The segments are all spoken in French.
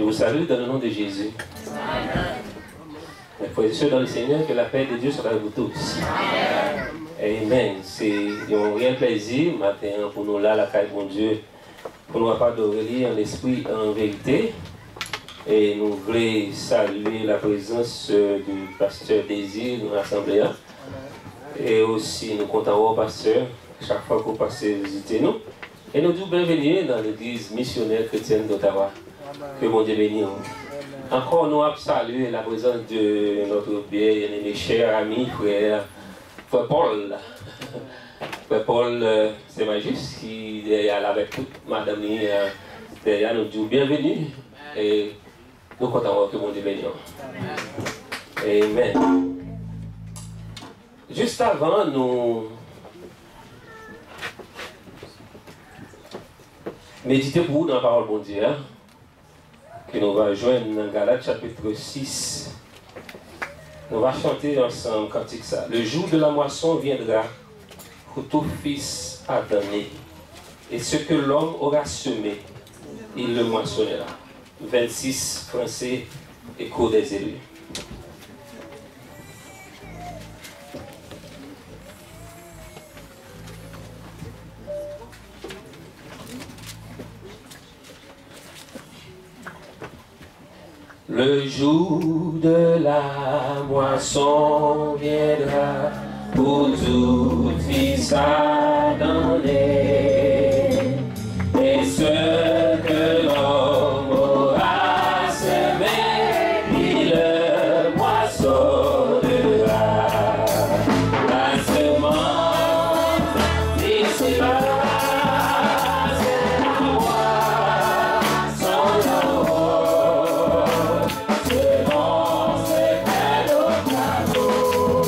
Je vous salue dans le nom de Jésus. Mes frères et sœurs dans le Seigneur, que la paix de Dieu soit avec vous tous. Amen. C'est un réel plaisir matin pour nous là, la caille de mon Dieu, pour nous adorer en esprit, en vérité. Et nous voulons saluer la présence du pasteur Désir dans l'Assemblée. Et aussi nous comptons au pasteur chaque fois que vous passez visiter nous. Et nous disons bienvenue dans l'église missionnaire chrétienne d'Ottawa. Que mon Dieu bénisse. Encore nous avons salué la présence de notre bien-aimé cher ami, frère Paul. Frère Paul, c'est Magis qui est derrière avec toute madame derrière nous dit bienvenue. Et nous comptons que mon Dieu bénisse. Amen. Juste avant, nous méditer pour vous dans la parole de mon Dieu, que nous allons joindre dans Galates chapitre 6. Nous allons chanter ensemble cantique ça. Le jour de la moisson viendra pour tout fils à donner. Et ce que l'homme aura semé, il le moissonnera. 26 français, écho des élus. Le jour de la moisson viendra pour tout fils à donner. Et ce que l'homme aura semé, il le moissonnera. La semence d'ici-bas, c'est la moisson d'or. Selon ses belles travaux,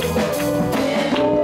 et nous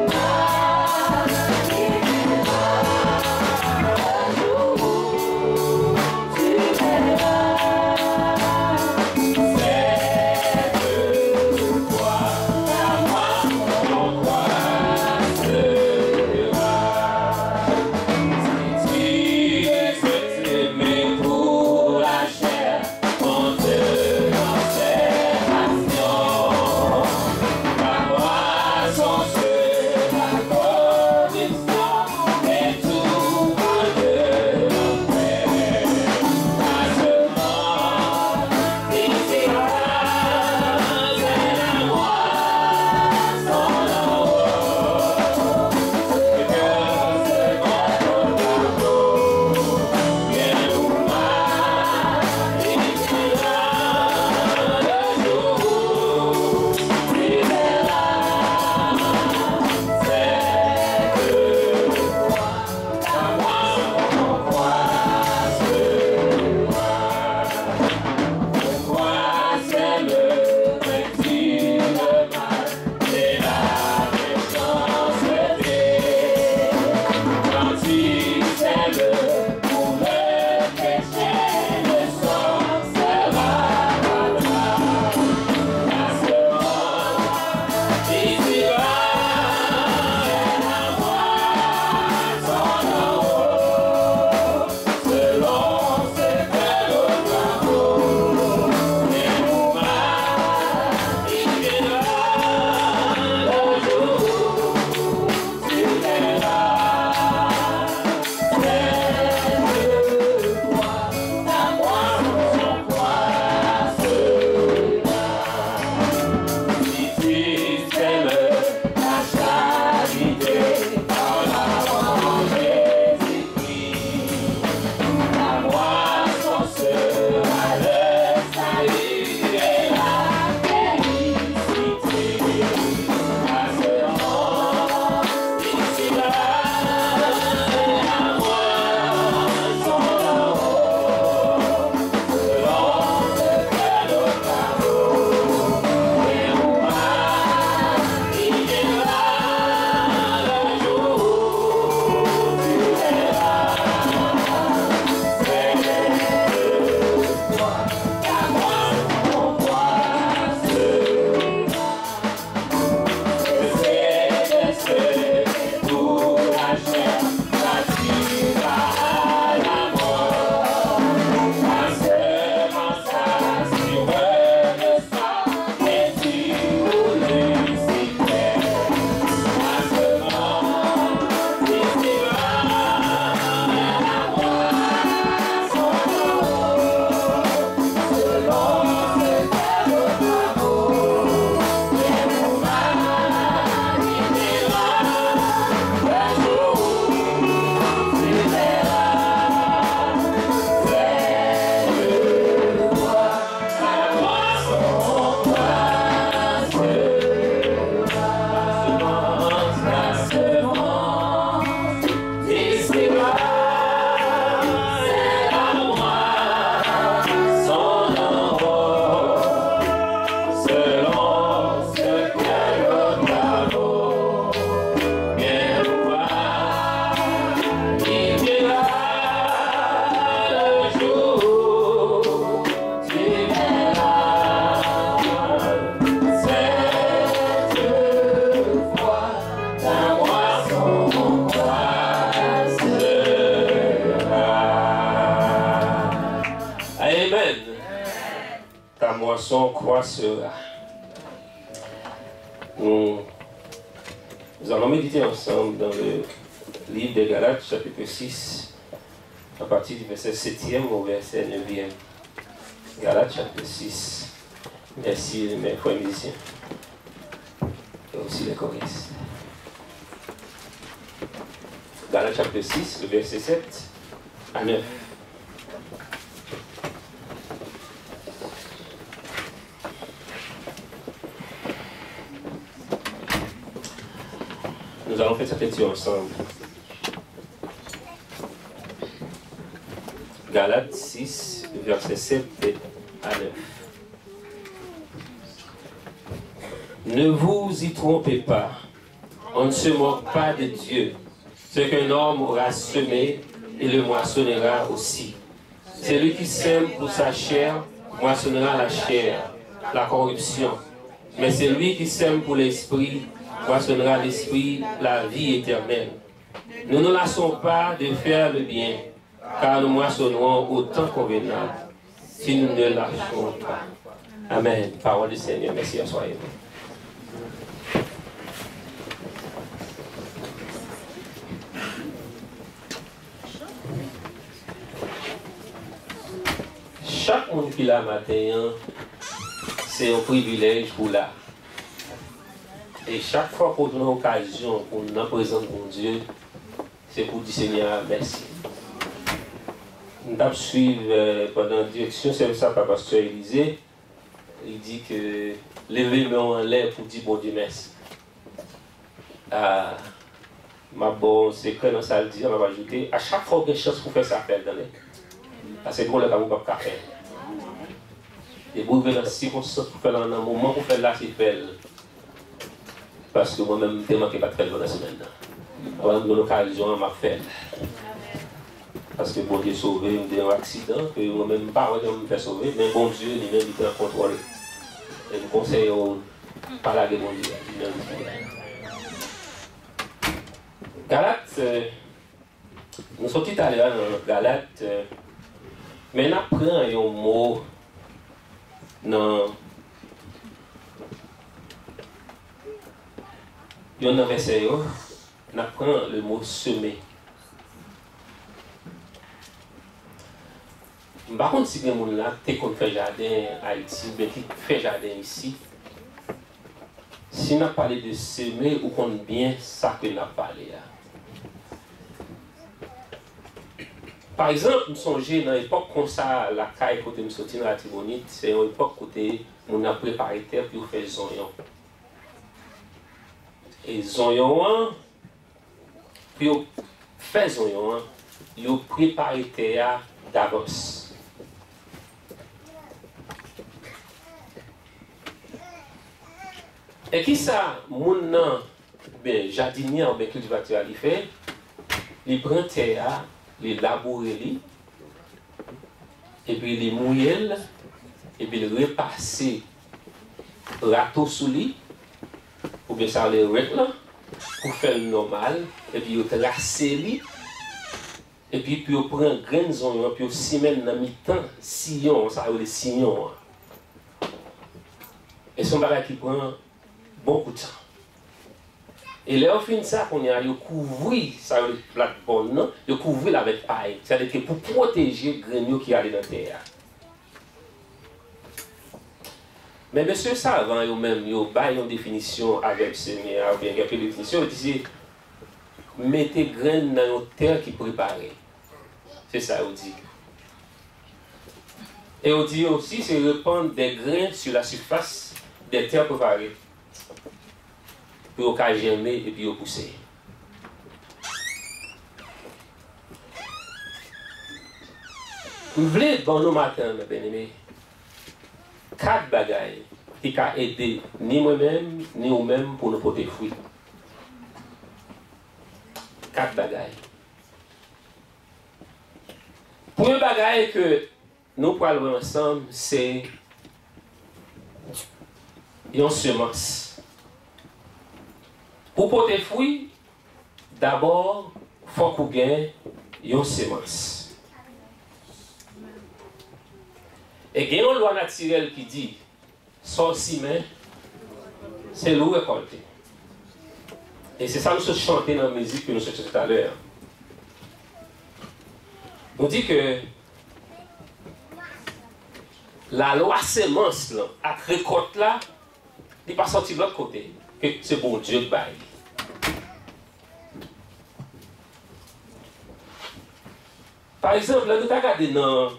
son croissera. Nous allons méditer ensemble dans le livre des Galates, chapitre 6, à partir du verset 7e au verset 9e. Galates, chapitre 6. Merci mes frères musiciens. Et aussi les choristes. Galates, chapitre 6, le verset 7 à 9. Nous allons faire cette lecture ensemble. Galates 6, verset 7 à 9. Ne vous y trompez pas, on ne se moque pas de Dieu. Ce qu'un homme aura semé, il le moissonnera aussi. Celui qui sème pour sa chair, moissonnera la chair, la corruption. Mais celui qui sème pour l'esprit, moissonnera l'esprit, la vie éternelle. Nous ne lassons pas de faire le bien, car nous moissonnerons au temps convenable, si nous ne lâchons pas. Amen. Parole du Seigneur. Merci à soi. Chaque monde qui l'a matin, c'est un privilège pour là. Et chaque fois qu'on a une occasion pour nous présenter mon Dieu, c'est pour dire Seigneur, merci. Nous avons suivi pendant la direction, c'est ça par pasteur Élisée. Il dit que lever les mains en l'air pour dire bon Dieu merci. Ma bonne secret dans ça, on va ajouter, à chaque fois qu'il y a une chance pour faire ça, faire dans les. Parce que pour le cas, vous ne pouvez pas faire. Et vous venez dans les circonstances pour faire dans un moment pour faire là, c'est faire. Parce que moi-même, je ne manque pas de faire dans la semaine. Avant de l'occasion, je m'a fait. Parce que bon Dieu sauvé d'un accident, que moi-même, pas de me faire sauver, mais bon Dieu, lui-même, il est en contrôle. Et je vous conseille de parler de bon Dieu. Galates, nous sommes tout à l'heure dans Galates, mais on apprend un mot dans un verset, on apprend le mot semer. Par contre, si les gens là, qui fait jardin à Haïti, mais qui fait jardin ici, si on a parlé de semer, ou qu'on bien ça que on a parlé. Par exemple, nous songeons dans l'époque comme ça, la caille côté nous sorti dans la Tibonite, c'est une époque côté on a préparé terre pour faire zonyon. Et zonyon, pour faire zonyon, ils ont préparé terre d'avance. Et qui ça, mon jardinier ou cultivateur, il fait, il prend terre, il laboure, et puis il mouille, et puis il repasse râteau sous lui, ou bien ça le là, pour faire le normal, et puis il trace lui, et puis il prend un grain de zone, puis il s'y dans mi-temps, sillon, ça veut dire sillon. Et son bagage qui prend beaucoup de temps. Et là, au fin de ça, on a couvert ça avec la plate-bonne, il couvert avec paille. C'est-à-dire que pour protéger les graines qui allaient dans la terre. Mais monsieur, ça avant, ils ont une définition avec Seigneur, ou bien quelques définitions, ils disaient mettez graines dans une terre qui est préparée. C'est ça, on dit. Et on dit aussi, c'est répandre des grains sur la surface des terres préparées. Pour au germer et puis au pousser. Vous voulez, dans nos matins, mes bien-aimés, 4 bagailles qui ont aidé ni moi-même, ni vous-même pour nous porter fruit. 4 bagailles. Premier bagaille que nous parlons ensemble, c'est une semence. Pour porter fruit, d'abord, il faut qu'on ait une semence. Et il y a une loi naturelle qui dit sorti, mais c'est l'eau récolté. Et c'est ça que nous chantons dans la musique que nous chantons tout à l'heure. On dit que la loi sémence, la récolte là, il n'est pas sorti de l'autre côté. Que c'est bon Dieu qui baille. Par exemple, là, nous avons regardé dans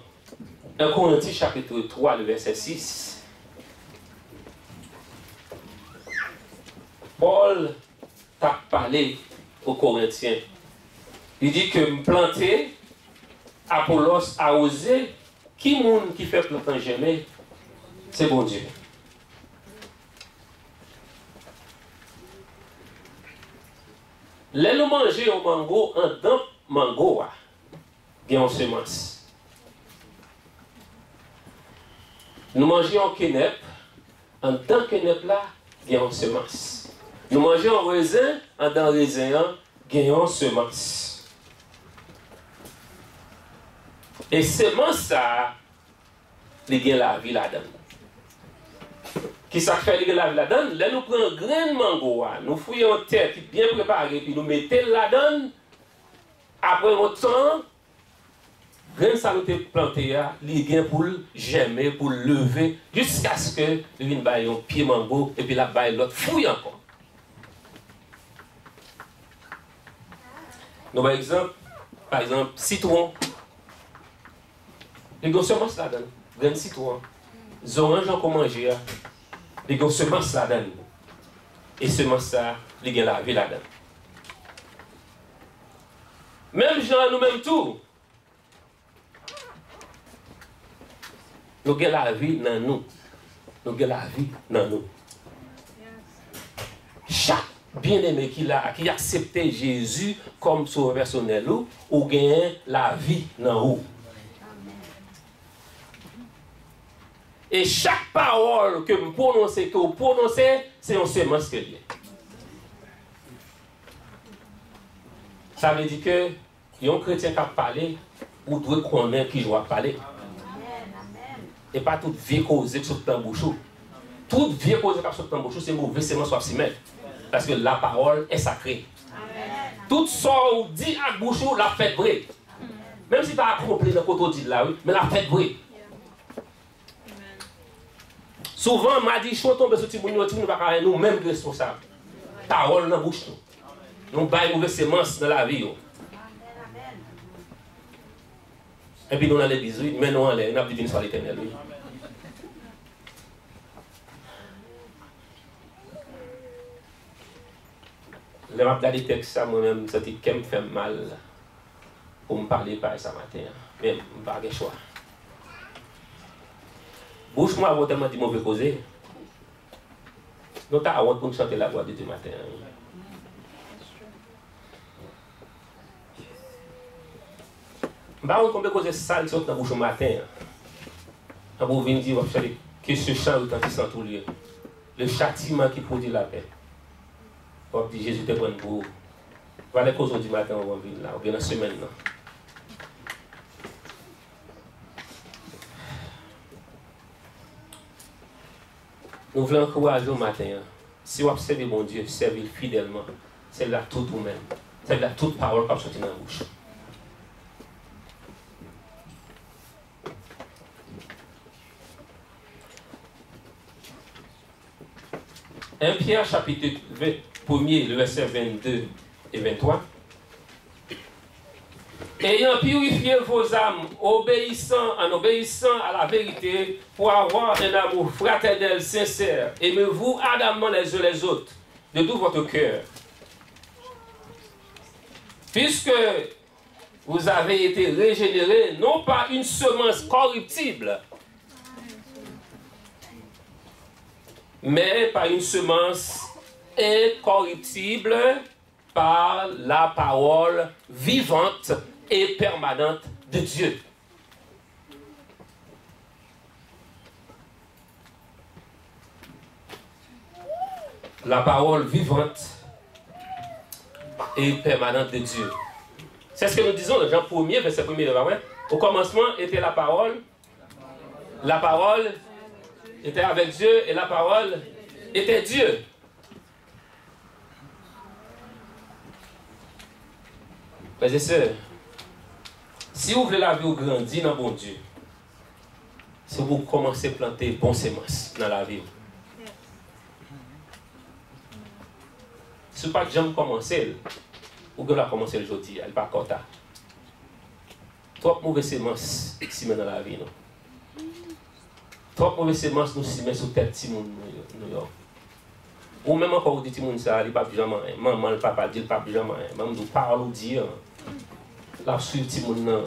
1 Corinthiens chapitre 3, le verset 6. Paul t'a parlé aux Corinthiens. Il dit que planter, Apollos a osé, qui monde qui fait planter jamais, c'est bon Dieu. Là, nous mangeons au mango, en dedans mango, il y a une semence. Nous mangeons en quenep, en dedans quenep là, il y a une semence. Nous mangeons en raisin, en dedans raisin, il y a une semence. Et semence ça, il y a la vie là-dedans. Qui ça fait la vie là-dedans? Là, nous prenons un grain de mango, nous fouillons une terre qui est bien préparée, puis nous mettons là-dedans. Après un temps, grain ça nous planté, il est pour germer, pour lever, jusqu'à ce que il baille un pied mango, et puis la baille l'autre fouille encore. Nous, par exemple, citron. Les gars semences là-dedans, grain de citron. Les oranges qu'on mange, les gars semences là-dedans. Et semences ça, les gars la vie là-dedans. Même gens, nous-mêmes tout. Nous avons la vie dans nous. Nous avons la vie dans nous. Chaque bien-aimé qui a accepté Jésus comme sauveur personnel, ou gagne la vie dans nous. Et chaque parole que vous prononcez, c'est une semence que Dieu. Ça veut dire que un chrétien qui a parlé, ou doit connaître qui doit parler. Et pas toute vie causée sur le bouchou. Toute vie causée sur le bouchou, c'est mauvais, c'est soit s'y mettre. Parce que la parole est sacrée. Tout ça ou dit à bouchou, la fête vraie. Même si tu as accompli le côté dit là, oui, mais la fête vraie. Souvent, on m'a dit, je suis tombé sur le petit nous pas nous mêmes responsables. Parole dans la bouche. Nous baillons mauvaises semences dans la vie. Et puis nous dans l'église, mais nous en l'air, nous avons dit soit l'éternel. Le m'a regardé texte ça moi-même, ça dit qu'elle me fait mal pour me parler par ça matin. Mais je n'ai pas de choix. Bouche moi avant tellement dit mauvais causer. Nous t'avons honte pour nous chanter la voix de Dieu matin. Bah on combien cause sale sur dans bouche matin. On vous vient dire que ce chant retentissant tout lieu. Le châtiment qui produit la paix. On dit Jésus te prend pour. Voilà cause du matin on va venir là, ou bien la semaine là. Nous voulons encourager au matin. Si vous observez mon Dieu, servez fidèlement. C'est là tout vous-même. C'est là toute parole qui sorti dans la bouche. 1 Pierre chapitre 1er, le verset 22 et 23. Ayant purifié vos âmes, en obéissant à la vérité, pour avoir un amour fraternel, sincère, aimez-vous ardemment les uns les autres, de tout votre cœur. Puisque vous avez été régénérés, non pas une semence corruptible, mais par une semence incorruptible, par la parole vivante et permanente de Dieu. La parole vivante et permanente de Dieu. C'est ce que nous disons dans Jean 1er, verset 1er. Au commencement était la parole. La parole était avec Dieu et la parole était Dieu. Frères et sœurs, si vous voulez la vie grandir dans bon Dieu, si vous commencez à planter bon semences dans la vie, si vous n'avez pas jamais commencé, vous pouvez commencer aujourd'hui, elle n'est pas comme ça. Trop mauvaises semences si dans la vie. Trop mauvaises semences nous si sur tête de New York. Ou même encore vous dites que ça, il n'y a pas de jamais. Maman, le papa dit, il n'y a pas de jamais. Même nous parlons, nous disons. La suivre Timoun.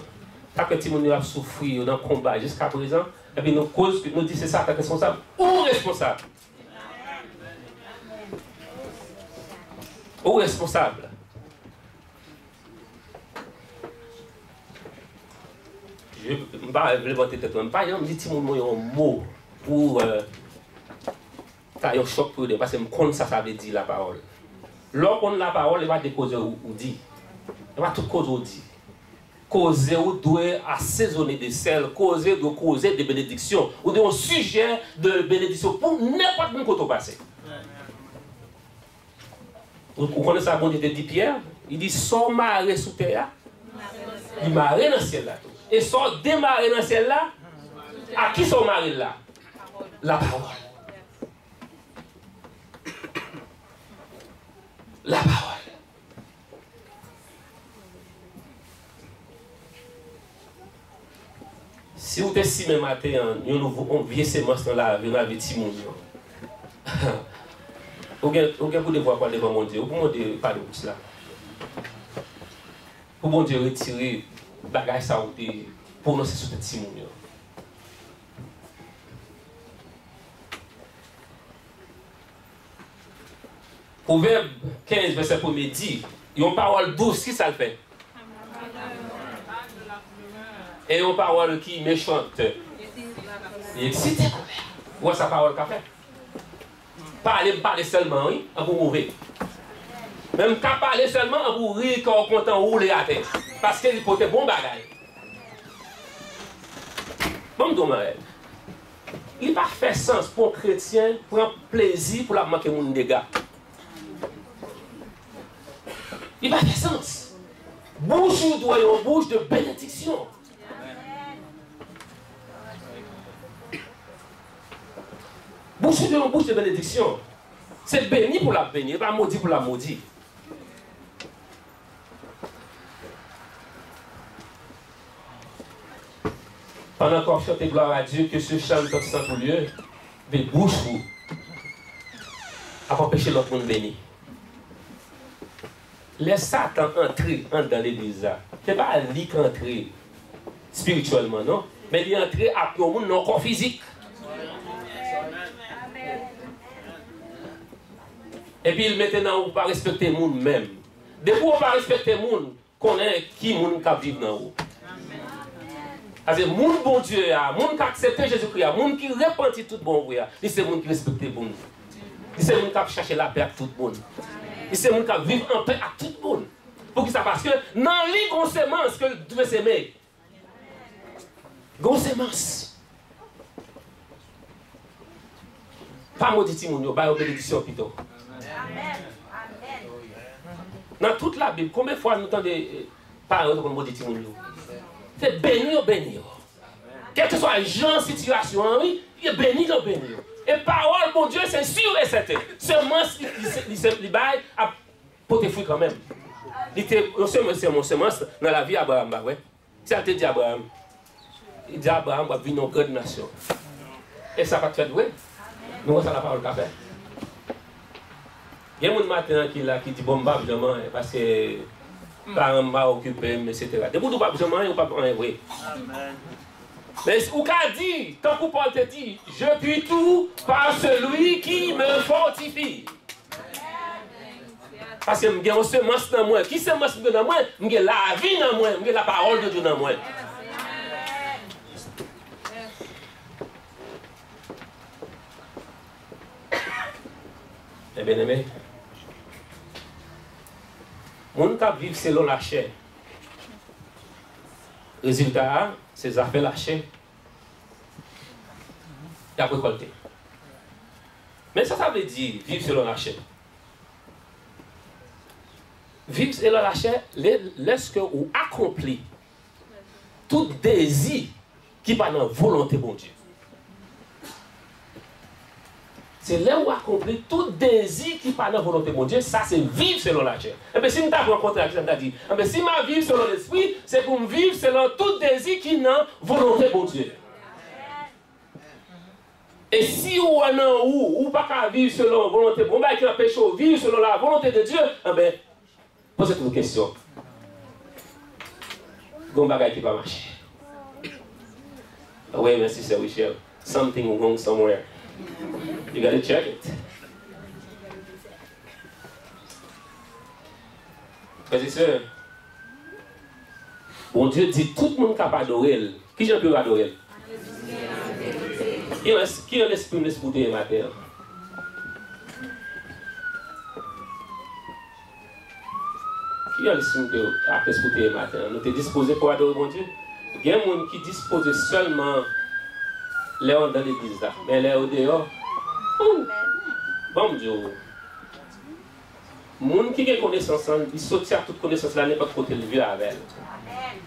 Tant que Timoun a souffert dans le combat jusqu'à présent, et puis nous cause, nous disons c'est ça, t'es responsable ou responsable. Ou responsable. Je ne vais pas levanter tête. Je ne vais pas dire Timoun un mot pour un choc pour eux, parce que je connais ça veut dire la parole. Lorsqu'on a la parole, il va déposer ou dire. Il va tout cause ou dire. Causer ou doit assaisonner des sel, causer doit causer des bénédictions, ou de un sujet de bénédiction pour n'importe quel côté passé. Vous connaissez ça, bon Dieu dit Pierre? Il dit, sort marée sous terre, il marée dans le ciel là. Et sort démarrer dans le ciel là, à qui sont marée là? La parole. La parole. Si vous êtes si même matin, on vient semence dans la vie, on a vu Timon. Vous pouvez voir quoi devant mon Dieu, vous pouvez parler de cela. Pour mon Dieu retirer les bagages ça pour nous sur Timon. Proverbe 15, verset 1 dit, il y a une parole douce, qui ça le fait? Et une parole qui est méchante. Il excite. Où est sa parole qu'a fait? Parler seulement, oui, à vous mauvais. Même qu'à parler seulement, à vous rire quand on content rouler à terre. Parce qu'il faut des bons bagages. Bon, dommage. Il n'a pas fait sens pour un chrétien, pour un plaisir, pour la manquer mon dégâts. Il n'a pas fait sens. Bouche doit être une bouche de bénédiction. Bouche de une bouche de bénédiction. C'est béni pour la bénir, pas maudit pour la maudire. Pendant qu'on chante gloire à Dieu, que ce chant dans ce lieu, mais bouche vous, à empêcher l'autre monde béni. Laisse Satan entrer dans l'église. Ce n'est pas lui qui entre spirituellement, non? Mais il est entré à un monde non corps physique. Et puis maintenant, on ne peut pas respecter le monde même. Depuis qu'on ne peut pas respecter le monde, qu'on est qui le monde qui vit dans vous. Parce que le monde bon Dieu, le monde qui accepte Jésus-Christ, le monde qui repentit tout bon, c'est le monde qui respecte le monde. C'est le monde qui cherche la paix avec tout le monde. C'est le monde qui vit en paix avec tout le monde. Pour qui ça? Parce que dans les grosses semences que Dieu veut s'aimer. Grosses semences. Pas maudit Timoun, pas bénédiction plutôt. Dans toute la Bible, combien de fois nous entendons des paroles comme maudit Timoun? C'est béni ou béni. Quelle que soit la situation, il est béni ou béni. Et parole, mon Dieu, c'est sûr et certain. Semence, il baille à porter fruit quand même. C'est mon semence dans la vie d'Abraham. Si elle te dit Abraham, il dit Abraham va venir une grande nation. Et ça va te faire douer. Nous, ça la parole qu'a fait. Il y a un matin qui dit bon, bah, parce que parents m'a occupé, etc. Depuis tout, pas besoin, ou pas oui. Mais ou qu'a dit, quand Paul te dit, je puis tout par celui qui me fortifie. Parce que j'ai une semence dans moi. Qui semence dans moi? J'ai la vie dans moi, j'ai la parole de Dieu dans moi. Eh bien aimé, mon cas vivre selon la chair. Résultat, c'est affaires la chair. Et après récolter. Mais ça veut dire vivre selon la chair. Vivre selon la chair, lorsque vous accomplissez tout désir qui va dans la volonté de Dieu. C'est là où accomplit tout désir qui va dans la volonté de Dieu. Ça, c'est vivre selon la chair. Et bien, si nous avons rencontré la chair, dit, si je vis selon l'esprit, c'est pour me vivre selon tout désir qui est dans la volonté de Dieu. Et si vous ou pas vivre selon la volonté de Dieu, qui empêche de vivre selon la volonté de Dieu, posez une question. Il y a un bagage qui va marcher. Oui, merci, c'est Michel. Something wrong somewhere. You gotta check it. Frères et sœurs, bon Dieu dit tout le monde capable d'adorer. Qui j'en peux adorer? Qui a l'esprit de l'esprit matin? Qui a l'esprit de l'esprit matin? Nous sommes disposés pour adorer mon Dieu? Il y a des gens qui disposent seulement les dans l'église là, mais les au dehors. Bon Dieu. Les gens qui ont connaissance, ils sortent à toute connaissance là, n'importe côté le vivre avec.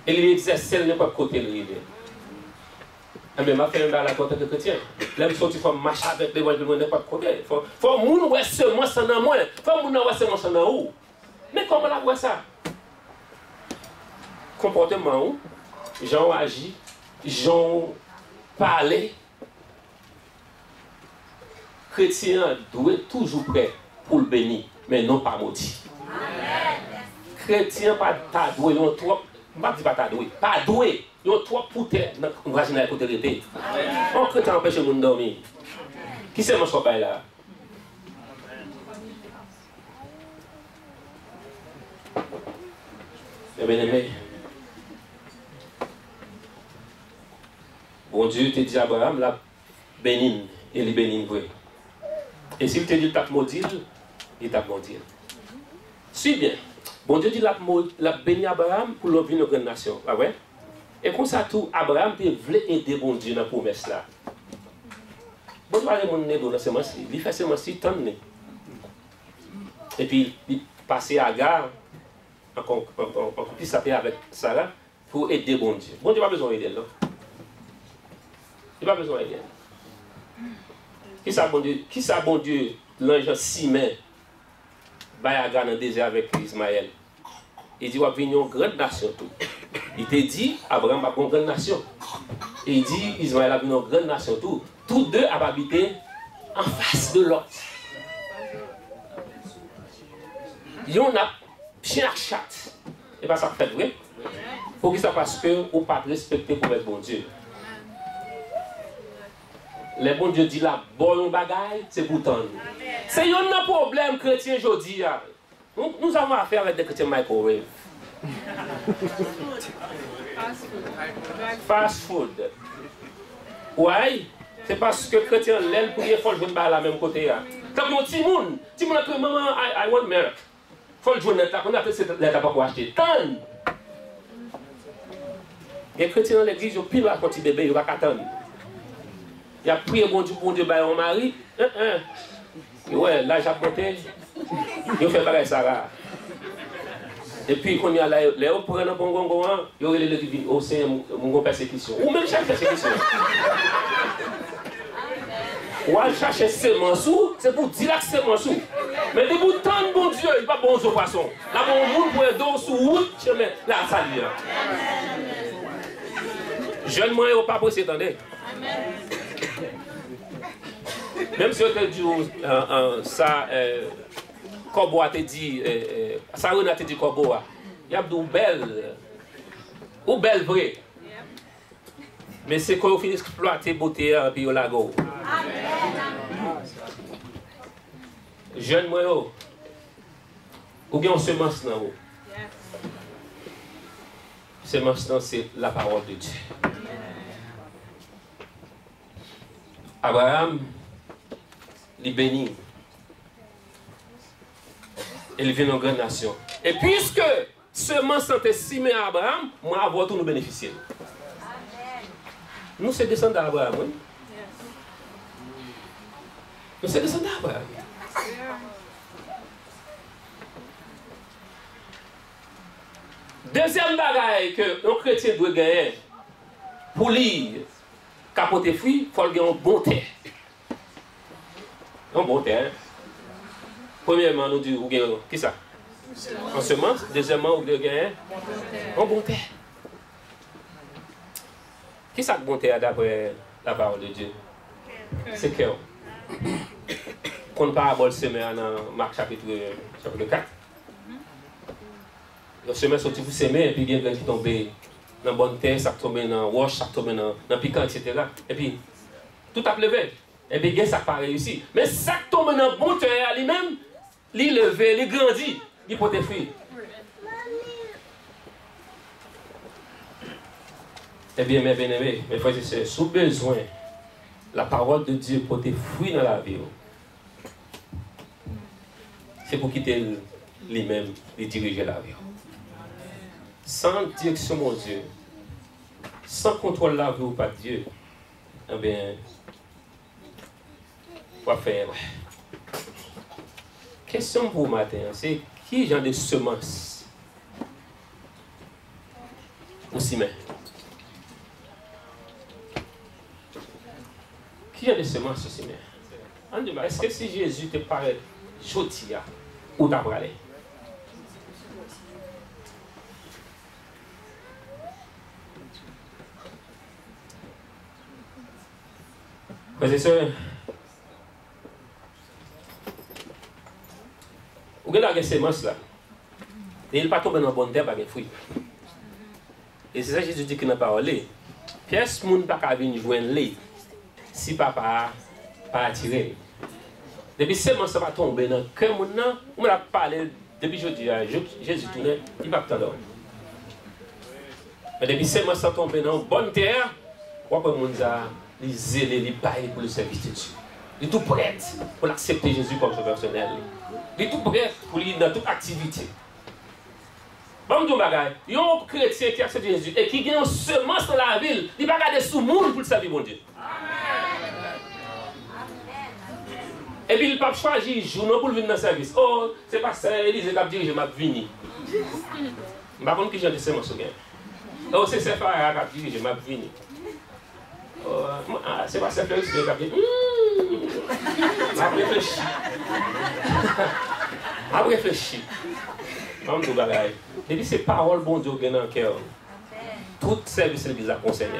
Et ils exercent n'importe côté le vivre. Mais ma femme dans la côté de chrétien. Là, je sortis pour marcher avec les voix de n'importe côté. Faut moun ouais seulement ça dans moi. Faut moun ouais seulement ça dans où. Mais comment la voit ça? Comportement où? Gens agis, gens parler. Chrétien doit être toujours prêt pour le bénir, mais non pas maudit. Chrétien pas doué, ils ont trop, pas dit pas doué, pas doué, ils ont trop pouté dans le voisinage à côté de l'été. On chrétien empêche le monde de dormir. Qui c'est mon copain là? Bien aimé. Bon Dieu te dit à Abraham, la bénine, et les bénine vrai. Et s'il te dit la maudit, il t'a maudit. Suis bien. Bon Dieu dit la béni Abraham pour l'envie de notre nation. Ah ouais? Et comme ça tout, Abraham voulait aider bon Dieu dans la promesse là. Bon Dieu a mon nez dans la semence, il fait semence, il tonne. Et puis il passait à Agar, en plus ça fait avec Sarah, pour aider bon Dieu. Bon Dieu n'a pas besoin d'aider là. Il n'a pas besoin d'aider. Qui ça bon Dieu, l'ange Simen, Bayaga dans le désert avec Ismaël. Il dit, on va venir une grande nation tout. Il te dit, Abraham va une grande nation. Et il dit, Ismaël va venir une grande nation tout. Tous deux vont habiter en face de l'autre. Il y en a chien à chat. Et pas ça fait vrai. Pour qui ça parce que vous pas respecter pour être bon Dieu. Le bon Dieu dit là, bon bagaille, c'est pour tendre. C'est un problème chrétien aujourd'hui. Nous avons affaire avec des chrétiens microwave. Fast food. Oui, c'est parce que chrétien l'aile pour qu'il faut le jouer à la même côté. Comme mon petit monde a dit, maman, I want milk. Il faut le jouer là, on a fait cette lettre pour acheter. Tendre. Les chrétiens dans l'église, ils ont pile à quand ils bébé, ils ne vont pas attendre. Il a prié bon Dieu pour Dieu, mon mari. Ouais, là, j'ai apporté. Il fait pareil, Sarah. Et puis, quand il y a les hauts pour un bon gongon, il y aurait les divins au sein de persécution. Ou même chaque persécution. Ou à chercher seulement sous, c'est pour dire que c'est mon sous. Mais de bout de temps, bon Dieu, il n'y a pas bon aux poissons. Là, mon monde pour un dos sous route, chemin, là, ça lui. Jeune moi, il n'y a pas pressé, attendez. Même si on te dit ça, Corbeau a te dit, ça a te dit Corbeau, il y a de belles, ou belles vraies. Mais c'est quand on finit d'exploiter beauté et puis au lago. Jeune moi, ou bien on semence dans haut. Semence dans c'est la parole de Dieu. Abraham, il bénit. Il vient en grande nation. Et puisque semence était simée à Abraham, moi, avoir tout nous bénéficier. Nous, c'est descendants d'Abraham, oui. Nous sommes descendus d'Abraham. Deuxième bagaille que un chrétien doit gagner pour lui capoter fruit, il faut gagner un bon terre. Un bon terre. Premièrement, nous disons, qui ça? En semence. Deuxièmement, vous devez gagner un bon terre. Qui ça bon terre d'après la parole de Dieu? C'est cœur. Qu'on parabole semer dans Marc chapitre 4. Le semer sorti pour semer, et puis il y a des gens qui tombent dans la bonne terre, ça tombe dans la roche, ça tombe dans le piquant, etc. Et puis, tout a levé. Et puis, ça n'a pas réussi. Mais ça tombe dans la bonne terre lui-même, il levé, il grandit, il porte des fruits. Eh bien, mes bien-aimés, mes frères et sœurs, sous besoin, la parole de Dieu porte des fruits dans la vie. C'est pour quitter lui-même et diriger la vie. Sans direction, mon Dieu, sans contrôle la vie ou pas Dieu, eh bien, on va faire. Question pour vous matin, c'est qui genre de semences ou ciment? Qui genre de semences ou ciment? Est-ce que si Jésus te paraît joti, ou t'as bralé? Frères et sœurs, vous regardez la sémence là, et il ne pas tomber dans la bonne terre, pas de fruits. Et c'est ça que Jésus dit qu'il n'a pas parlé. Pièce moun pas qu'à venir joindre lait, si papa pas attiré. Depuis sémence va tomber dans le cœur moun nan, on m'a parlé depuis jeudi, Jésus tournait, il va pas t'endormir. Mais depuis sémence va tomber dans la bonne terre, on va moun ça. Les zélés, les bails pour le service de Dieu. Il est tout prêt pour accepter Jésus comme son personnel. Il est tout prêt pour lui dans toute activité. Bon, je bagaille. Il y a un chrétien qui accepte Jésus et qui gagne une semence dans la ville. Il va garder sous le monde pour le servir, mon Dieu. Et puis il ne peut pas choisir jour pour venir dans le service. Oh, c'est pas ça, Élise qui a dirigé ma vie. Je ne sais pas qui j'ai de semence. Oh, c'est ça qui a dirigé ma vie. C'est pas ça que je vais réfléchir. A réfléchir. Comme tout bagaille. Depuis ces paroles, bon Dieu, dans le cœur. Tout service de l'Église a concerné.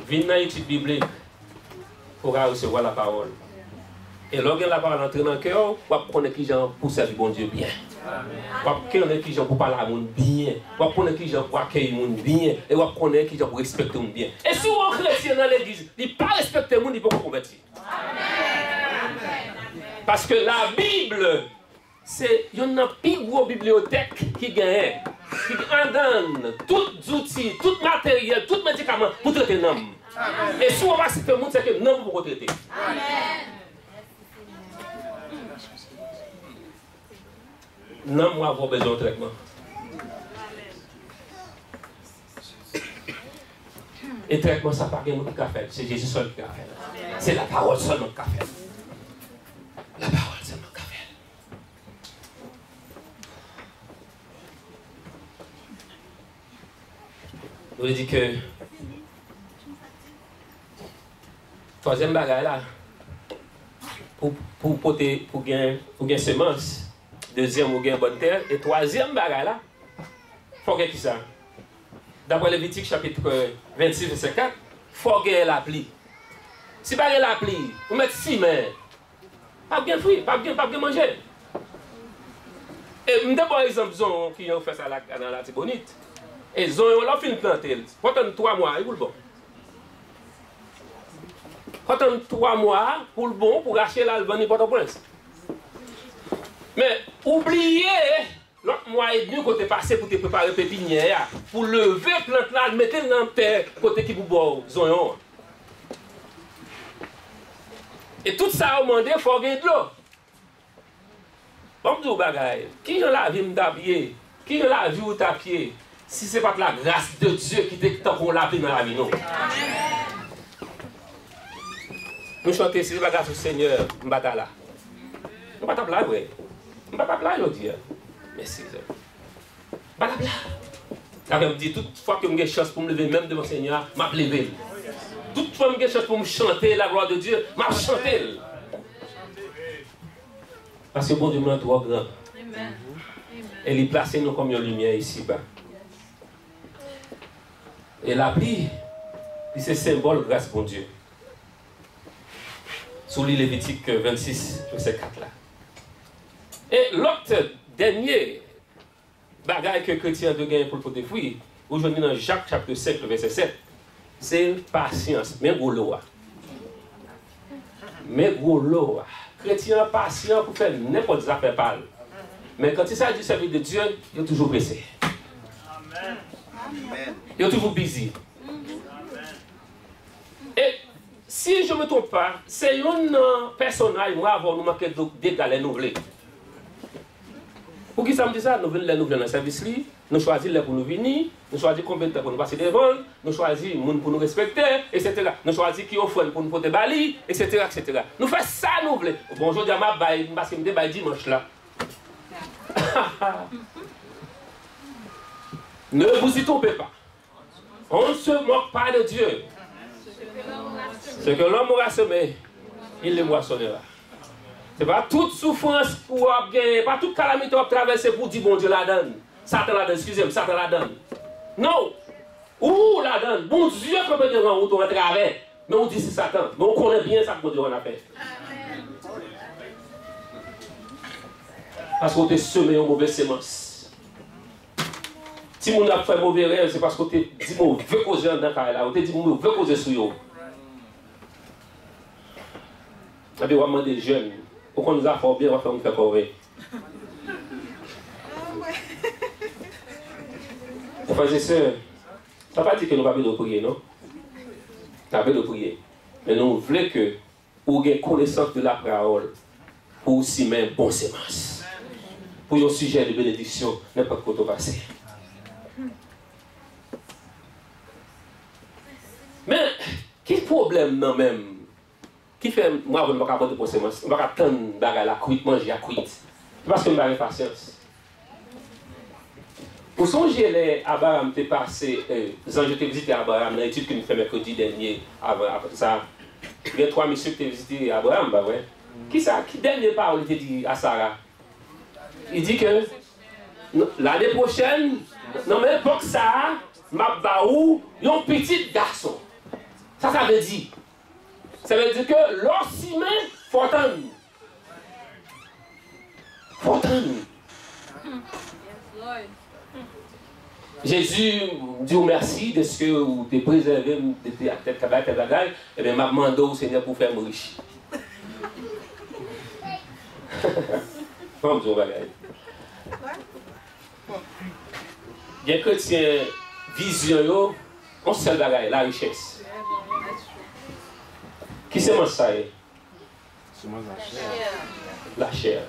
Venez dans l'étude biblique pour recevoir la parole. Et lorsque la parole entre dans le cœur, vous apprenez qui gens pour servir bon Dieu bien. Vous apprenez qui gens pour parler à monde bien. Vous apprenez qui gens pour accueillir monde bien. Et vous apprenez qui gens pour respecter monde bien. Et si un chrétien dans l'église, il ne pas respecter monde, il ne peut pas convertir. Parce que la Bible, c'est une plus grosse bibliothèque qui gagne, qui donne tous les outils, tout le matériel, tout médicament pour traiter l'homme. Et si on va se faire monde, c'est que l'homme pour traiter. Non, moi, avoir besoin de traitement. Et traitement, ça n'a pas de monde qui a fait. C'est Jésus seul qui a fait. C'est la parole seulement qui a fait. La parole seulement qui a fait. Je vous dis que troisième bagage là, pour gagner semence. Deuxième, vous avez bonne terre. Et troisième bagage là, il faut que ça. D'après Lévitique chapitre 26, verset 4, il faut que la pluie. Si vous n'avez pas la pluie, vous mettez 6 mains. Pas bien fruit, pas bien manger. Et je vais par exemple, qui ont fait ça dans la Tibonite. Et ils ont fait planter. Pendant 3 mois, ils bon. Pendant 3 mois, pour le bon, pour acheter l'album de Port-au-Prince. Mais oubliez l'autre mois et demi côté passé pour te préparer pépinière, pour lever plante là, mettre dans terre côté qui vous boit zoyon. Et tout ça au monde, il faut gagner de l'eau. Bon, vous bagaille, qui a la vie m'd'habiller, qui a la vie ou tapier, si ce n'est pas la grâce de Dieu qui te pour la vie dans la vie, non. Nous chantons si bagarre au Seigneur, nous battons là. Nous battons là, oui. Nous battons là, je dis. Merci. Battons là. Car me dit, toute fois que j'ai chance pour me lever, même devant le Seigneur, je vais me lever. Toute fois que j'ai chance pour me chanter la gloire de Dieu, je vais chanter. Parce que bon Dieu m'a trop grand. Et il place nous comme une lumière ici-bas. Et la pluie, c'est symbole grâce pour Dieu. Sous l'île Lévitique 26, verset 4 là. Et l'autre dernier bagaille que les chrétiens de gagner pour le côté fruit, aujourd'hui dans Jacques chapitre 5, verset 7, c'est patience, mais gros loa. Mais gros loa. Chrétien patient pour faire n'importe quoi affaires pâle. Mais quand il s'agit du service de Dieu, il est toujours pressé. Amen. Il est toujours busy. Et si je ne me trompe pas, c'est un personnage, moi, avant nous manquer de galets nouvelés. Pour qui ça me dit ça? Nous venons dans le service, nous choisissons pour nous venir, nous choisissons combien de temps pour nous passer devant, nous choisissons les gens pour nous respecter, etc. Nous choisissons qui offre pour nous porter bali, etc., etc. Nous faisons ça, nous voulons. Bonjour, je vais parce que je vais dimanche là. Ne vous y trompez pas. On ne se moque pas de Dieu. Ce que l'homme aura semé, il le moissonnera. Ce n'est pas toute souffrance pour gagner, pas toute calamité pour traverser pour dire bon Dieu la donne. Satan la donne, excusez-moi, Satan la donne. Non! Ou la donne. Bon Dieu peut dire en route, on travers. Mais on dit c'est Satan. Mais on connaît bien ça que bon Dieu en a fait. Parce qu'on t'a semé une mauvaise sémence. Si on a fait un mauvais rêve, c'est parce qu'on t'a dit qu'on veut causer dans le cas là. On t'a dit qu'on veut causer sur eux. Et puis on va demander jeunes. Pourquoi nous avons bien, on va faire un fait corvée. Frères et sœurs, ça ne veut pas dire que nous ne pouvons pas prier, non? Nous avons de prier. Mais nous voulons que vous ayez connaissance de la parole pour aussi même bon sémence. Pour un sujet de bénédiction, n'importe quoi passer. Mais, quel problème non même? Qui fait, moi, je ne vais pas apporter pour sémence. Je ne vais pas attendre la cuite, manger à cuite. Parce que je n'ai pas patience. Pour songer les Abraham, t'es passé, j'ai visité Abraham dans l'étude que nous faisons mercredi dernier, avant ça. Il y a 3 messieurs qui ont visité Abraham, bah ouais. Qui dernier parole il dit à Sarah? Il dit que l'année prochaine, dans même époque ça, m'a baou, un petit garçon. Ça veut dire. Ça veut dire que l'ossiment, faut attendre. Faut attendre. Jésus dit merci de ce que vous avez préservé de tes tête tes bagages. Et bien, je demande au Seigneur pour faire me riche. Comme Dieu bagaille. Bien chrétien, vision, on seul bagaille, la richesse. Qui c'est moi ça? C'est moi la chair. La chair.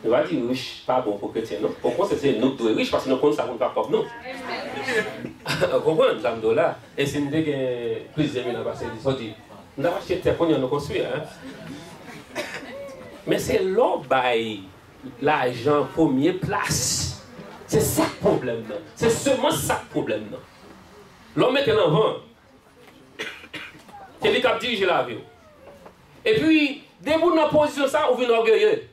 On va dire riche, pas bon pour chrétien, non? Pourquoi c'est nous qui sommes riches parce que nous connaissons ça qu'on ne va pas comme nous? Vous comprenez, l'âme là? Et c'est une des plusieurs millions passés, ils ont dit, nous avons acheté terre pour nous construire. Mais c'est l'homme qui l'argent première place. C'est ça le problème. C'est seulement ça le problème. L'homme est en vent. C'est lui qui a dirigé la vie. Et puis, dès que vous êtes en position ça, vous venez orgueilleux.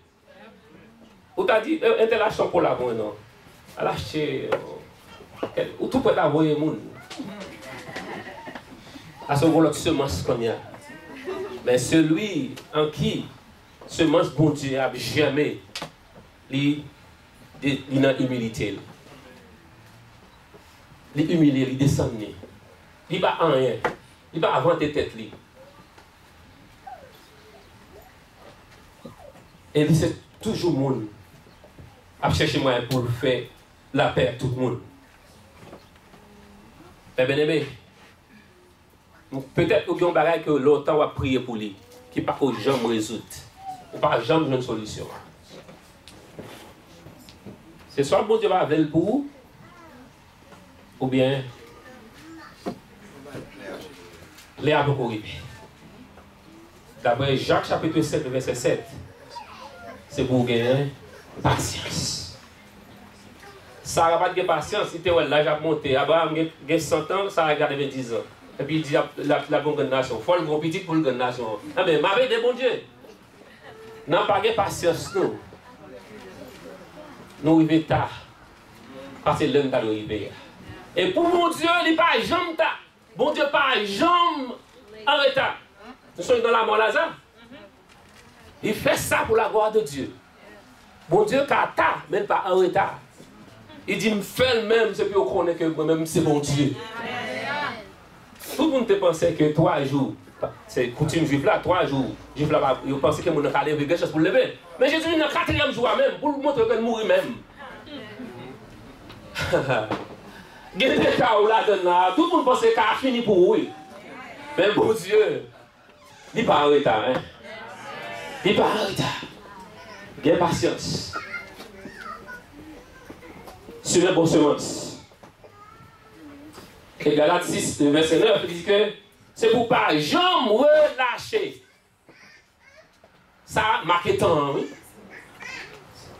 Vous t'as dit, un tel achat pour la bonne, non? Elle a acheté. Ou tout peut avoir un monde. À ce moment-là, semence qu'on y a. Mais celui en qui semence bon Dieu n'a jamais, il n'a humilité. Il humilié, il descend. Il va en rien. Il va inventer tête. Et il c'est toujours le monde. À chercher moyen pour faire la paix à tout le monde. Mais bien aimé, peut-être qu'il y a un bagage que longtemps on va prier pour lui, qui n'est pas qu'au jamais résoudre, ou pas jamais une solution. C'est soit le bon Dieu va avec pour vous, ou bien les a beaucoup arrivé. D'après Jacques chapitre 7, verset 7, c'est pour gagner patience. Sarah n'a pas de patience, si tu es là, j'ai monté. Abraham a 100 ans, Sarah a 10 ans. Et puis il dit la bonne nation. Il faut le bon petit pour le bonne nation. Ah mais ma vie de bon Dieu. N'a pas de patience, nous. Nous arrivons tard. Parce que l'homme t'a arrivé. Et pour mon Dieu, il n'est pas jamais tard. Bon Dieu, pas jamais en retard. Nous sommes dans la mort Lazare. Il fait ça pour la gloire de Dieu. Bon Dieu, quand tard, même pas en retard. Il dit, me fait le même, c'est puis on connaît que moi-même, c'est bon Dieu. Tout le monde te pensait que 3 jours, c'est coutume juif là, 3 jours, juif là, ils pensaient que mon allait avec quelque chose pour le lever. Mais Jésus est dans le 4e jour même, pour montrer qu'il mourit même. Il y a des cas où là, tout le monde pensait qu'il a fini pour mourir. Mais bon Dieu, il n'est pas en retard. Hein? Il n'est pas en retard. Il y a patience. Sur les bonnes semences. Et Galates 6, verset 9, il dit que c'est pour pas jamais relâcher. Ça a marqué temps, oui.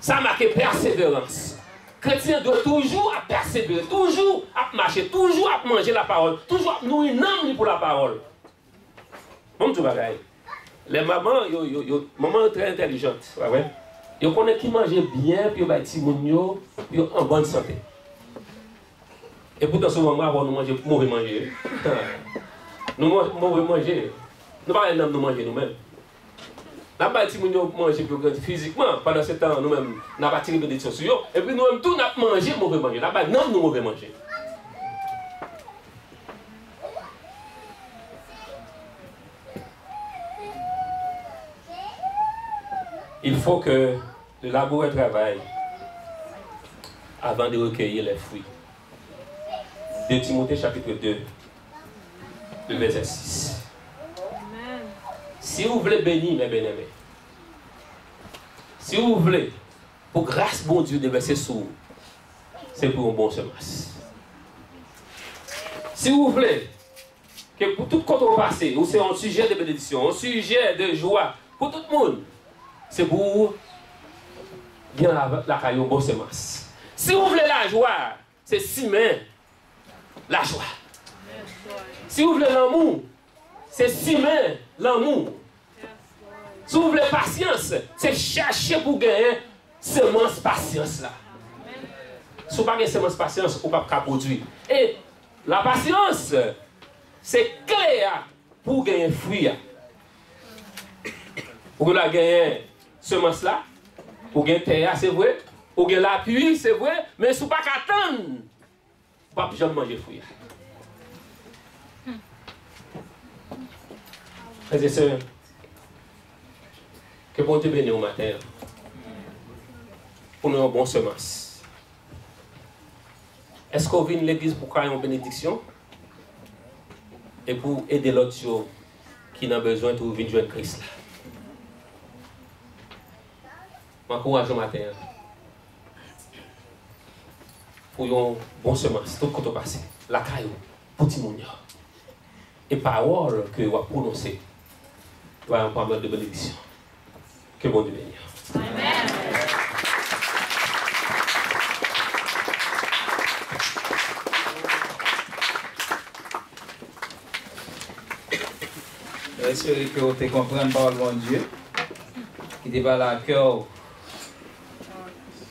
Ça a marqué persévérance. Chrétien doit toujours à persévérer, toujours à marcher, toujours à manger la parole, toujours à nourrir l'âme pour la parole. Bon, tout bagaille. Les mamans, maman très intelligente, ouais. Ils connaissent qui mange bien, puis ils sont en bonne santé. Et pourtant, souvent, nous mangeons mauvais manger. Nous mauvais manger. Nous ne pouvons pas nous manger nous-mêmes. Nous n'avons pas manger physiquement. Pendant ce temps, nous-mêmes, nous n'avons pas tiré des sociaux. Et puis nous-mêmes, tout, nous avons mangé mauvais manger. Nous n'avons pas mauvais manger. Il faut que le laboureur travaille avant de recueillir les fruits. 2 Timothée chapitre 2, le verset 6. Amen. Si vous voulez bénir, mes bien-aimés, si vous voulez, pour grâce bon Dieu de verser sur vous, c'est pour un bon semence. Si vous voulez, que pour tout contrepassé, ou c'est un sujet de bénédiction, un sujet de joie, pour tout le monde, c'est pour bien la caillou bon semence. Si vous voulez la joie, c'est simer la joie. Si vous voulez l'amour, c'est simer l'amour. Si vous voulez patience, c'est chercher pour gagner semence patience là. Si vous n'avez pas de semence patience, vous ne pouvez pas produire. Et la patience, c'est clé pour gagner fruit. Pour gagner semence là, pour gagner terre, c'est vrai. Pour gagner l'appui, c'est vrai. Mais si vous ne pouvez pas attendre, vous ne pouvez jamais manger fruit. Frères et sœurs, que bon Dieu bénisse au matin pour nous une bonne semence. Est-ce qu'on vient à l'église pour créer une bénédiction et pour aider l'autre qui n'a besoin de venir joindre Christ là? M'encourage au matin pour une bonne semence, tout le côté passé, la caillou, petit monde. Et parole que vous prononcez va en parler de bénédiction. Que bon Dieu bénisse. Amen. J'espère que vous comprenez par le bon Dieu qui te parle à cœur.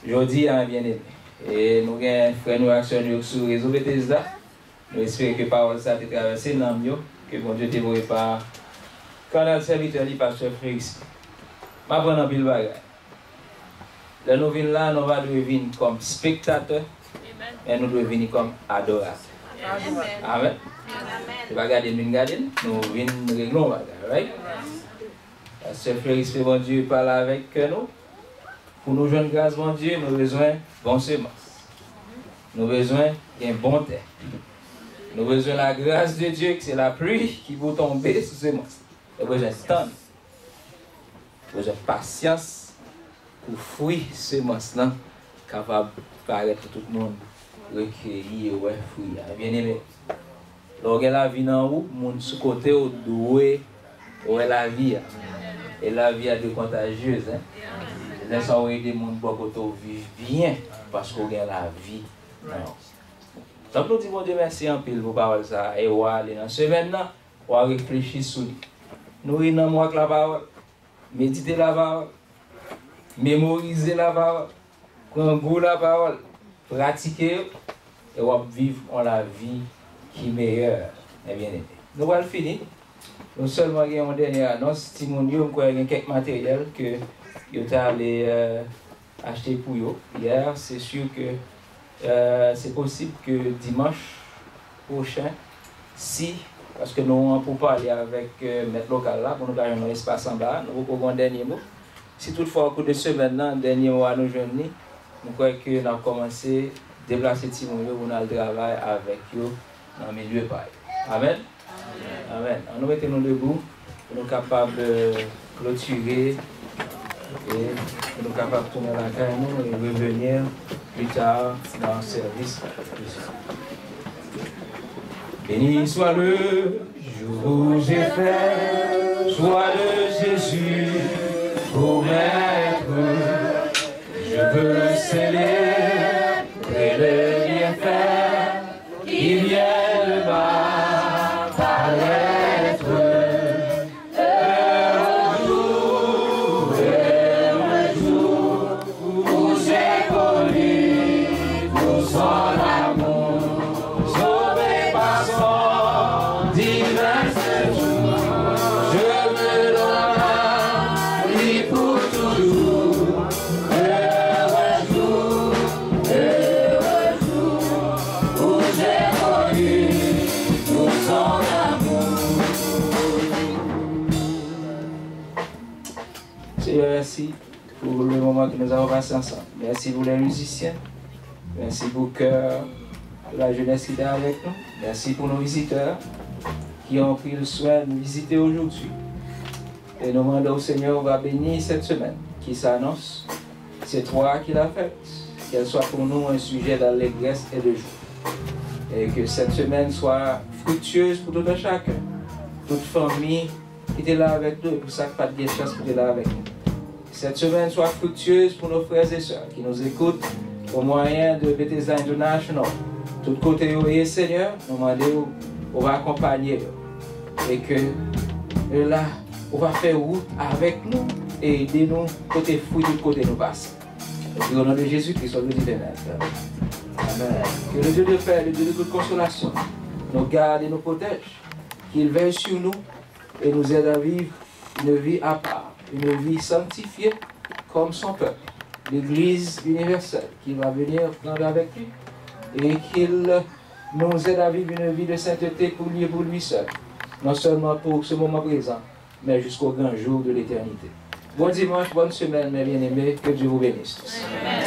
Je dis à un bien-aimé. Et nous avons un frère nous action sur le réseau Bethesda. Nous espérons que parole ça te traversé dans mieux. Que bon Dieu te voie par canal serviteur du pasteur Félix. Je vais prendre un pile bagage. Là, nous venons là, nous devons venir comme spectateurs, mais nous devons venir comme adorateurs. Amen. Tu vas garder, nous venons régler le bagage, right? Pasteur Félix, bon Dieu, parle avec nous. Pour nous joindre grâce, bon Dieu, nous avons besoin de bonnes semences. Nous avons besoin d'un bon terre. Nous avons besoin de la grâce de Dieu, que c'est la pluie qui va tomber sur ces semences. Nous avons besoin de temps. Nous avons besoin de patience pour fruire ces semences-là, capable de paraître pour tout le monde, recueillir et fruits. Bien aimé, lorsque la vie en haut, mon sous côté doit Ouais, la vie. Et la vie est contagieuse. Hein? Laissez-moi des gens qui vivent bien parce qu'on a la vie. Non. Donc nous disons Dieu merci en pile pour parole ça. Et on va aller dans la semaine, on va réfléchir sur lui. Nous allons moi la parole, méditer la parole, mémoriser la parole, prendre goût la parole, pratiquer et on va vivre la vie qui est meilleure. Et bien aimé. Nous allons finir. Nous seulement avons une dernière annonce. Si mon Dieu, nous avons quelques matériels que vous allez acheter pour vous. Hier, c'est sûr que c'est possible que dimanche prochain, si, parce que nous ne pouvons pas aller avec maître local là, pour nous avoir un espace en bas, nous avons un dernier mot. Si toutefois, au cours de semaine, un dernier mot à nous joindre, nous croyons que nous avons commencé à déplacer Timon pour nous travailler avec eux dans le milieu pareil. Amen. Amen. Nous mettons-nous debout pour nous capables de clôturer et pour nous capables de tourner la caille et revenir plus tard dans le service. Béni soit le jour où j'ai fait, soit de Jésus pour maître. Je veux le célébrer, le bienfait qui vient de ma paraître. Un jour où j'ai connu tout son amour, sauvé par son divin séjour, je me donne à lui pour toujours. Heureux jour où j'ai connu tout son amour. Seigneur, merci pour le moment que nous avons passé ensemble. Merci pour les musiciens. Merci pour le cœur de la jeunesse qui est avec nous. Merci pour nos visiteurs qui ont pris le soin de nous visiter aujourd'hui. Et nous demandons au Seigneur, on va bénir cette semaine qui s'annonce. C'est toi qui l'as faite. Qu'elle soit pour nous un sujet d'allégresse et de joie. Et que cette semaine soit fructueuse pour tout un chacun. Toute famille qui était là avec nous et pour ça que pas de chance qui était là avec nous. Cette semaine soit fructueuse pour nos frères et sœurs qui nous écoutent au moyen de Bethesda International. Tout côté et Seigneur, nous demandons, on va accompagner et que là, on va faire route avec nous et aider nous côté fou du côté nous passe. Au nom de Jésus-Christ, soit le Dieu de Amen. Que le Dieu de paix, le Dieu de toute consolation, nous garde et nous protège, qu'il veille sur nous et nous aide à vivre une vie à part, une vie sanctifiée comme son peuple, l'Église universelle, qu'il va venir prendre avec lui et qu'il nous aide à vivre une vie de sainteté pour lui seul, non seulement pour ce moment présent, mais jusqu'au grand jour de l'éternité. Bon dimanche, bonne semaine, mes bien-aimés, que Dieu vous bénisse tous. Amen.